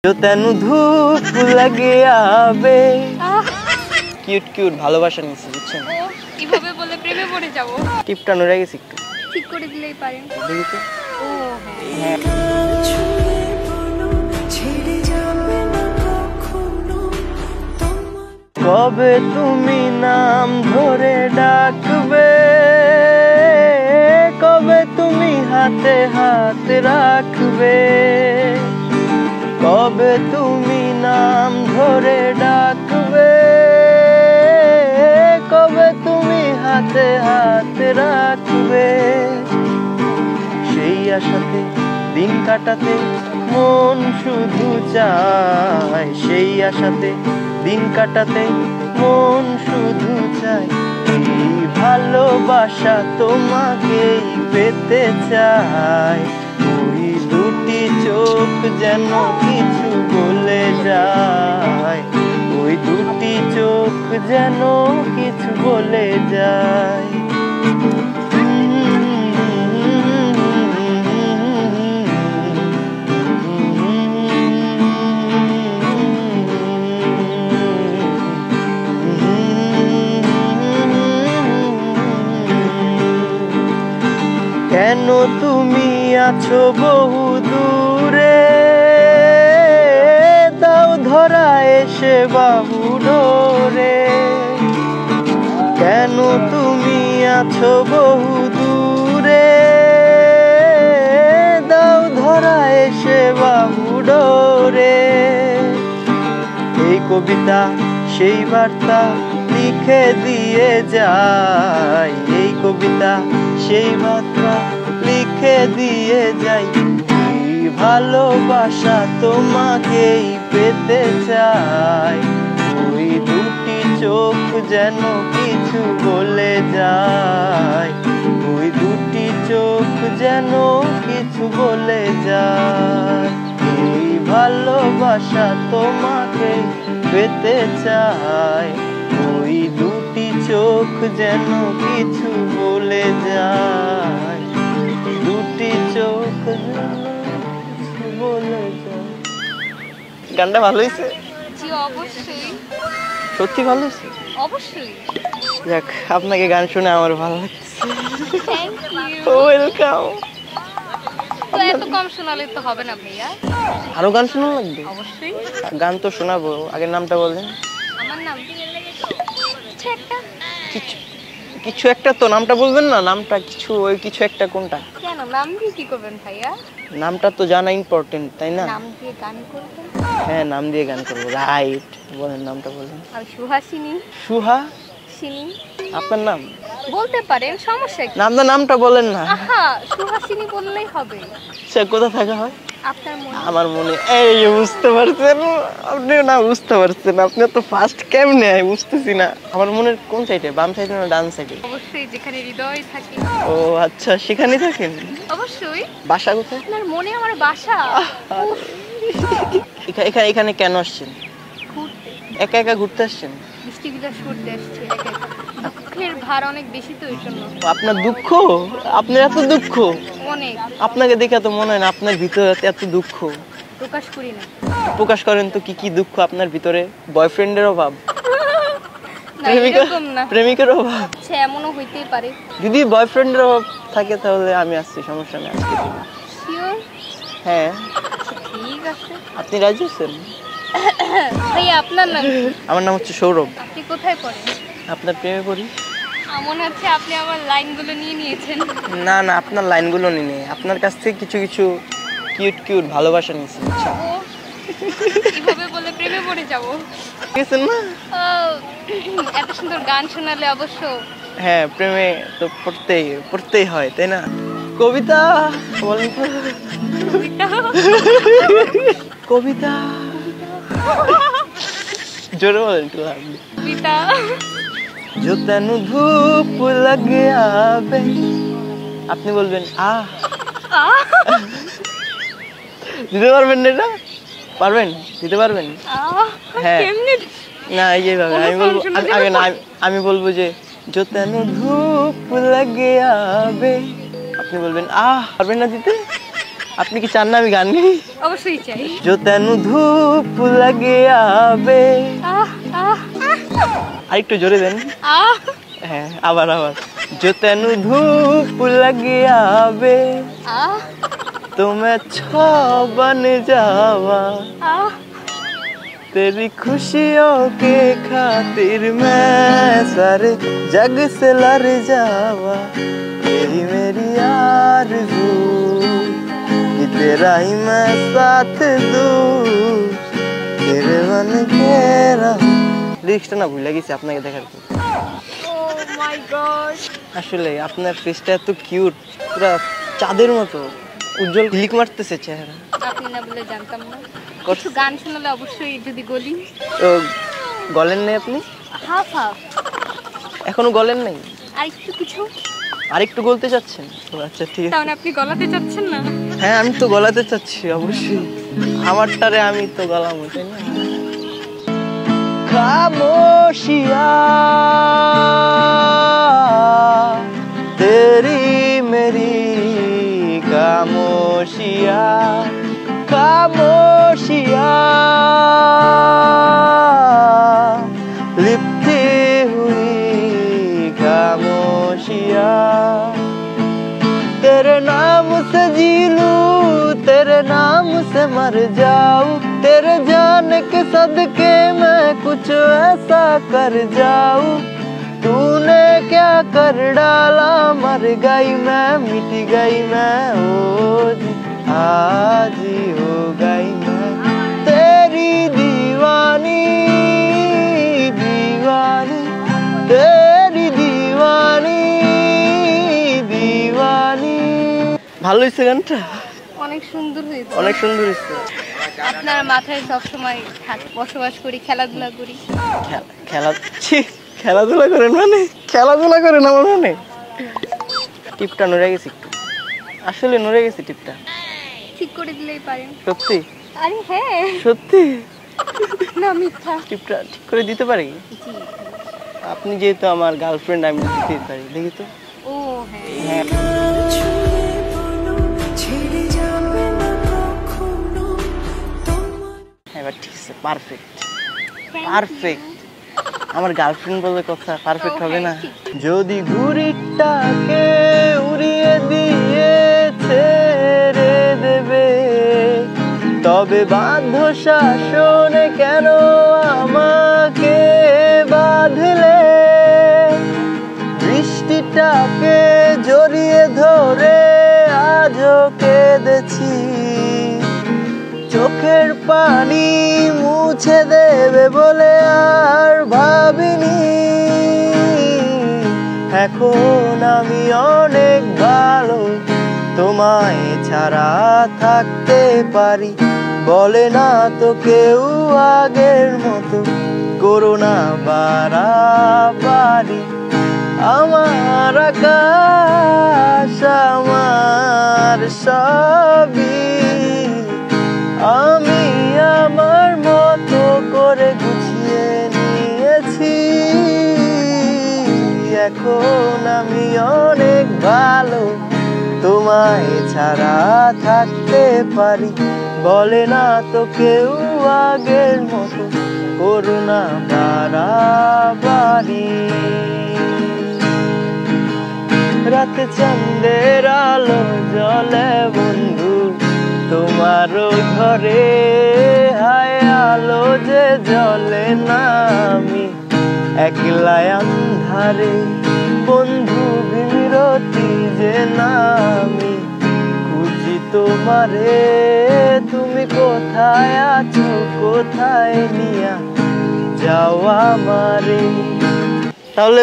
जो तेनु धूप लगे आवे কিউট কিউট ভালোবাসা নিছি বুঝছেন ও কিভাবে বলে প্রেমে পড়ে যাব টিপটা নড়ে গেছে একটু ঠিক করে দিলেই পারেন দেখি তো ও হ্যাঁ কবে তুমি নাম ধরে ডাকবে কবে তুমি হাতে হাত রাখবে কবে তুমি নাম ধরে ডাকবে কবে তুমি হাতে হাত রাখবে সেই আশাতে দিন কাটাতে মন শুধু চায় সেই আশাতে দিন কাটাতে মন শুধু চায় এই ভালোবাসা তোমাকেই পেতে চায় ওই দুটি চোখ যেন কিছু বলে যায় ওই দুটি চোখ যেন কিছু বলে যায় কেন তুমি আছো বহু দূরে দাও ধরা এসে বাবু ডোরে কেন তুমি আছো বহু দূরে দাও ধরা এসে বাবু ডোরে এই কবিতা সেই বার্তা লিখে দিয়ে যায় এই কবিতা সেই বার্তা লিখে দিয়ে যাই ভালোবাসা তোমাকেই পেতে চাই ওই দুটি চোখ যেন কিছু বলে যায় ওই দুটি চোখ যেন কিছু বলে যায় এই ভালোবাসা তোমাকে পেতে চাই ওই দুটি চোখ যেন কিছু বলে যায় দুটি চোখ যেন কিছু বলে যায় গানটা ভালো হয়েছে জি অবশ্যই সত্যি ভালো হয়েছে অবশ্যই যাক আপনাকে গান শুনে আমার ভালো লাগছে থ্যাংক ইউ ওয়েলকাম তো এত কম শোনালে তো হবে না ভাইয়া আরো গান শোনা লাগবে অবশ্যই গান তো শোনাবো আগের নামটা বলেন আমার নাম কিছু একটা কিছু একটা তো নামটা বলবেন না নামটা কিছু ওই কিছু একটা কোনটা কেন নাম দিয়ে কি করবেন ভাইয়া নামটা তো জানা ইম্পর্টেন্ট তাই না নাম দিয়ে গান করবেন হ্যাঁ নাম দিয়ে গান করবো রাইট বলেন নামটা বলেন আর সুহাসিনী সুহাসিনী আপনার নাম বলতে পারেন সমস্যা কি নামটা বলেন না আহা সুহাসিনী বললেই হবে সে কোথা থাকা হয় আপনার মনে আমার মনে এই বুঝতে পারছেন আপনি না বুঝতে পারছেন আপনি তো ফার্স্ট কেমনে বুঝতেছি না আমার মনের কোন সাইডে বাম সাইডে না ডান সাইডে অবশ্যই যেখানে হৃদয় থাকে ও আচ্ছা সেখানে থাকেন অবশ্যই বাসা কোথায় আপনার মনে আমার বাসা এখানে কেন আসছেন ঘুরতে একা একা ঘুরতে আসছেন বৃষ্টি বিলাস করতে আসছে দুঃখের ভার অনেক বেশি তো এর জন্য আপনার দুঃখ আপনার এত দুঃখ অনেক আপনাকে দেখে তো মনে হয় না আপনার ভিতরে এত দুঃখ প্রকাশ করি না প্রকাশ করেন তো কি কি দুঃখ আপনার ভিতরে বয়ফ্রেন্ডের অভাব না এরকম না প্রেমিকের অভাব সে এমনও হইতেই পারে যদি বয়ফ্রেন্ডের অভাব থাকে তাহলে আমি আসছি সমস্যা নেই শিওর হ্যাঁ ঠিক আছে আপনি রাজি আছেন ভাইয়া আপনার নাম কি? আমার নাম হচ্ছে সৌরভ আপনি কোথায় পড়েন আপনার প্রেমে পড়ি মনে হচ্ছে আপনি আমার লাইনগুলো নিয়ে নিয়েছেন না না আপনার লাইনগুলো নিয়ে আপনার কাছ থেকে কিছু কিছু কিউট কিউট ভালোবাসা নিয়েছি আচ্ছা ও কিভাবে বলে প্রেমে পড়ে যাব গেছেন না এত সুন্দর গান শোনালে অবশ্য হ্যাঁ প্রেমে তো পড়তেই হয় তাই না কবিতা বলেন তো কবিতা জোরে বলেন একটু কবিতা जो तेनु धूप लगे आवे আপনি বলবেন দিতে পারবেন না এটা পারবেন দিতে পারবেন হ্যাঁ না এইভাবে আমি বলবো আগে না আমি বলবো যে जो तेनु धूप लगे आवे আপনি বলবেন পারবেন না দিতে আপনি কি চান না আমি গান গাই? অবশ্যই চাই। जो तेनू धूप लगे आवे। আরেকটু জোরে দেন। হ্যাঁ আবার আবার। जो तेनू धूप लगे आवे तो मैं छा बन जावा तेरी खुशियों के खातिर मैं सारे जग से लड़ जावा तेरी मेरी आरज़ू कि तेरा ही मैं साथ दूँ तेरे बन के रहूं। লিরিক্সটা না ভুলে গেছি আপনাকে দেখার পর। মাই গড, আসলে আপনার ফেসটা এত কিউট, পুরো চাঁদের মতো উজ্জ্বল, ঝিলিক মারতেছে চেহারা। আপনি না বলে জানতাম না। কিছু গান শোনালে অবশ্যই যদি গলি। তো গলেন নাই আপনি? Half half. এখনো গলেন নাই? আরেকটু কিছু আরেকটু গলতে চাচ্ছেন? আচ্ছা ঠিক আছে। তাহলে আপনি গলাতে চাচ্ছেন না? হ্যাঁ আমি তো গলাতে চাচ্ছি অবশ্যই, আমারটারে আমি তো গলামো, তাই না? খামোশিয়া তেরি মেরি খামোশিয়া খামোশিয়া लिपटी हुई खामोशिया तेरे नाम से जी लूं तेरे नाम से मर जाऊं तेरे जाने के सदके मैं कुछ ऐसा कर जाऊं तूने क्या कर डाला मर गई मैं मिट गई मैं ओ जी आज ही हो गई मैं तेरी दीवानी दीवानी तेरी दीवानी दीवानी। ভালো হয়েছে গানটা? অনেক সুন্দর হয়েছে। অনেক সুন্দর হয়েছে। আপনার মাথায় সবসময় বসবাস করি, খেলাধুলা করি। খেলাধুলা করেন মানে? খেলাধুলা করেন আমার মনে? টিপটা নড়ে গেছে একটু, আসলে নড়ে গেছে টিপটা। ঠিক করে দিলেই পারেন। সত্যি? আরে হ্যাঁ সত্যি না মিথ্যা? টিপটা ঠিক করে দিতে পারি? জি। আপনি যেহেতু আমার গার্লফ্রেন্ড আমি দিতে পারি, দেখি তো। ও হ্যাঁ। এবার ঠিক আছে, পারফেক্ট পারফেক্ট। আমার গার্লফ্রেন্ড বলে কথা, পারফেক্ট হবে না? যদি ঘুড়িটাকে উড়িয়ে দিয়ে ছেড়ে দেবে তবে বাধ্য শাসনে কেন আমাকে বাঁধলে বৃষ্টিটাকে জড়িয়ে ধরে আজও কেঁদেছি চোখের পানি মুছে দেবে বলে আর ভাবিনি এখন আমি অনেক ভালো তোমায় ছাড়া থাকতে পারি বলে না তো কেউ আগের মতো করো না বাড়াবাড়ি আমার আকাশ আমার সবই আমি আমার মতো করে গুছিয়ে নিয়েছি এখন আমি অনেক ভালো তোমায় ছাড়া থাকতে পারি বলে না তো কেউ আগের মতো করো না বাড়াবাড়ি রাতে চাঁদের আলো জ্বলে বন্ধু তোমারও ঘরে হায় আলো যে জ্বলে না আমি একলা আন্ধারে বন্ধু বিরতি যে নামি খুঁজি তোমারে তুমি কোথায় আছো কোথায় নিয়া যাও আমারে। তাহলে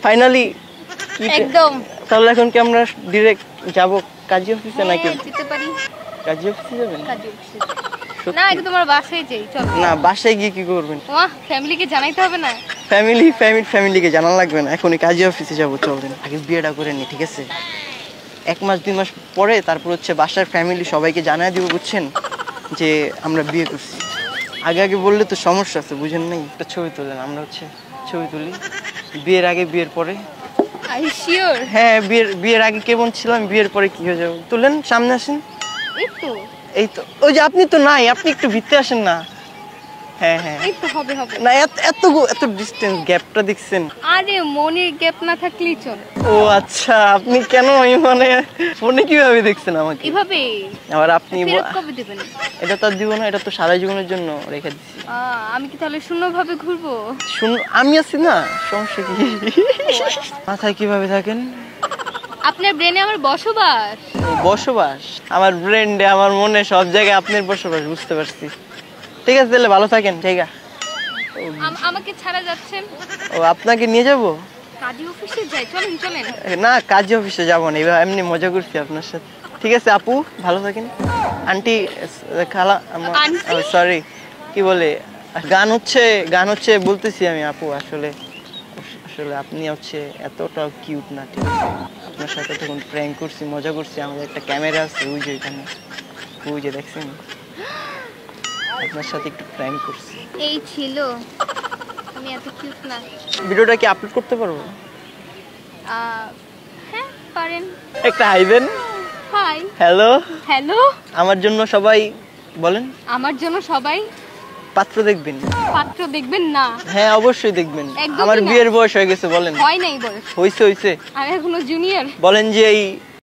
ফাইনালি একদম তাহলে এখন কি আমরা ডিরেক্ট যাব কাজী অফিসে নাকি? যেতে পারি। কাজী অফিসে যাবেন? কাজী অফিসে না, একদম তোমার বাসায় যাই। চল না, বাসায় গিয়ে কি করবেন? ওমা, ফ্যামিলিকে জানাইতে হবে না? ফ্যামিলিকে জানান লাগবে না, এখনই কাজী অফিসে যাবো। চলেন আগে বিয়েটা করে নি, ঠিক আছে? 1 মাস 2 মাস পরে তারপর হচ্ছে বাসার ফ্যামিলি সবাইকে জানাই দিব, বুঝছেন, যে আমরা বিয়ে করছি। আগে বললে তো সমস্যা আছে, বুঝেন নাই? একটা ছবি তোলেন, আমরা হচ্ছে ছবি তুলি বিয়ের আগে বিয়ের পরে। Are you sure? হ্যাঁ, বিয়ের আগে কেমন ছিলাম, বিয়ের পরে কি হয়ে যাবো। তুলেন, সামনে আসেন। তো এই তো, ওই যে আপনি তো নাই, আপনি একটু ভিতরে আসেন না। হ্যাঁ হ্যাঁ, এই তো হবে হবে। না এত এত ডিস্টেন্স গ্যাপটা দেখছেন? আরে মনের গ্যাপ না থাকলেই চলে। ও আচ্ছা, আপনি কেন মানে ফোনে কিভাবে দেখছেন আমাকে? এভাবে আবার আপনি ফেরত কবে দেবেন? এটা তো আর দিব না, এটা তো সারা জীবনের জন্য রেখে দিচ্ছি। আমি কি তাহলে শূন্যভাবে ঘুরবো? শুন, আমি আছি না, সমস্যা কি? মাথায় কিভাবে থাকেন? আপনার ব্রেনে আমার বসবাস। বসবাস? আমার ব্রেন্ডে, আমার মনে, সব জায়গায় আপনার বসবাস, বুঝতে পারছি। ঠিক আছে তাহলে ভালো থাকেন। ঠিক আছে, আমাকে ছাড়া যাচ্ছেন? ও আপনাকে নিয়ে যাব? কাজী অফিসে যাই, চলেন চলেন। না, কাজী অফিসে যাবো না, এবার এমনি মজা করছি আপনার সাথে। ঠিক আছে আপু, ভালো থাকেন। আন্টি, খালা, সরি, কি বলে, গান হচ্ছে বলতেছি আমি আপু, আসলে আসলে আপনি হচ্ছে এতটাও কিউট না, ঠিক আছে? আপনার সাথে তখন প্র্যাঙ্ক করছি, মজা করছি, আমাদের একটা ক্যামেরা আছে ওই যে এখানে, ওই যে দেখছেন, আপনার সাথে একটু প্র্যাঙ্ক করছি। এই ছিল, আমি এত কিউট না। ভিডিওটা কি আপলোড করতে পারবো? হ্যাঁ পারেন। একটা হাই দেন। হাই। হ্যালো। হ্যালো। আমার জন্য সবাই বলেন। আমার জন্য সবাই পাত্র দেখবেন। পাত্র দেখবেন না? হ্যাঁ অবশ্যই দেখবেন, একদমই আমার না। বিয়ের বয়স হয়ে গেছে। বলেন। হয় নাই বয়স। হইছে। আমি এখনো জুনিয়র। বলেন যে এই